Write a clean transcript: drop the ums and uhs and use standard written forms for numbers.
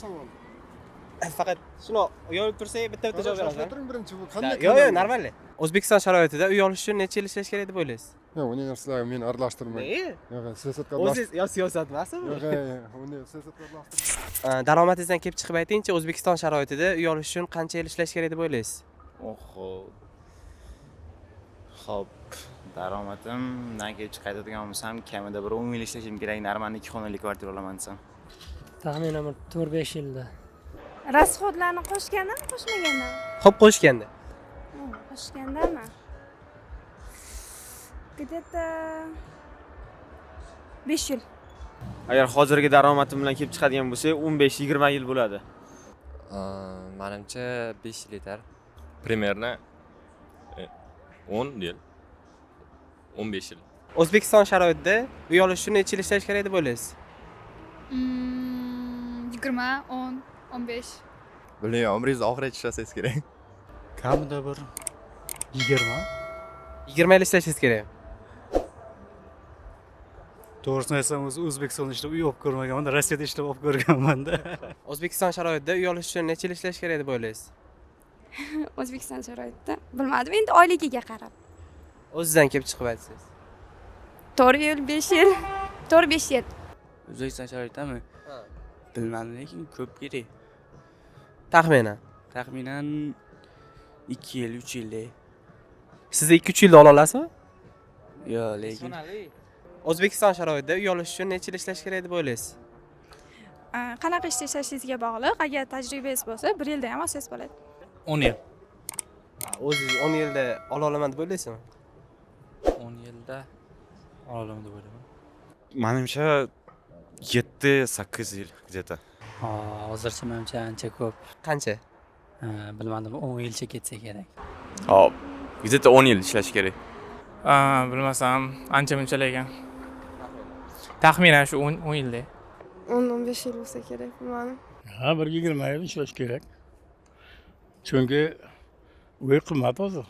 savol. Faqat shuni yo'lib tursak bitta javob berasiz. Turing birinchi bu qanday? Yo'q, normal. O'zbekiston sharoitida uy olish uchun necha yil ishlash kerak deb o'ylaysiz? Yo'q, uni sizlar meni aralashtirmang. Yo'q, siyosatga O'zingiz siyosat emasmi? Yo'q, uni siyosatga aralashtirmang. Daromadingizdan kelib chiqib aytingchi, O'zbekiston sharoitida uy olish uchun qancha yil ishlash kerak deb o'ylaysiz? Xo'p, daromadimdan kelib chiqadigan bo'lsam, kamida bir 10 yil ishlashim kerak, normal 2 xonali kvartira olaman desam. Taxminan 4-5 yilda. Расходlarni qo'shganmi, qo'shmaganmi? Xo'p, qo'shganda. Qo'shgandami? Где-то 5 yil. Agar hozirgi daromadim bilan kelib chiqadigan bo'lsa, 15-20 yil bo'ladi. Menimcha 5 yil yetar. Примерно 10 yil. 15 yil. O'zbekiston sharoitida uy olish uchun necha yil ishlash kerak deb o'ylaysiz? 20, 10, 15. Bilmayman, umringizni oxirigacha ishlasangiz kerak. Kamida bir 20. 20 yil ishlashingiz kerak. To'g'risini aytsam, O'zbekistonda ishlab uy olib ko'rmaganman, Rossiyada ishlab olib ko'rganman-da. O'zbekiston sharoitida uy olish uchun necha yil ishlash kerak deb o'ylaysiz? O'zbekiston sharoitida bilmadim, endi oyligiga qarab. O'zingizdan kelib chiqib aytsangiz. 4 yil, 5 yil. 4-5 yil. O'zbekiston sharoitidami? Bilmadim, lekin ko'p kerak. Taxminan. Taxminan 2 yil, 3 yilda. Siz 2-3 yilda ola olasizmi? Yo'q, lekin O'zbekiston sharoitida uy olish uchun necha yil ishlash kerak deb o'ylaysiz? Qanaqa ishda ishlashingizga bog'liq. Agar tajribangiz bo'lsa, 1 yilda ham olsangiz bo'ladi. 10 yil. O'zingiz 10 yilda ola olaman deb o'ylaysizmi? 10 yilda Olaman deb o'ylayman. Menimcha 7-8 yil где-то. Hozircha menimcha ancha ko'p. Qancha? Bilmadim, 10 yilcha ketsa kerak. Hop, где-то 10 yil ishlash kerak. Bilmasam, ancha muncha lekin. Taxminan shu 10 yilda. 10-15 yil bo'lsa kerak, bilmadim. Ha, bir 20 yil ishlash kerak. Chunki uy qimmat hozir.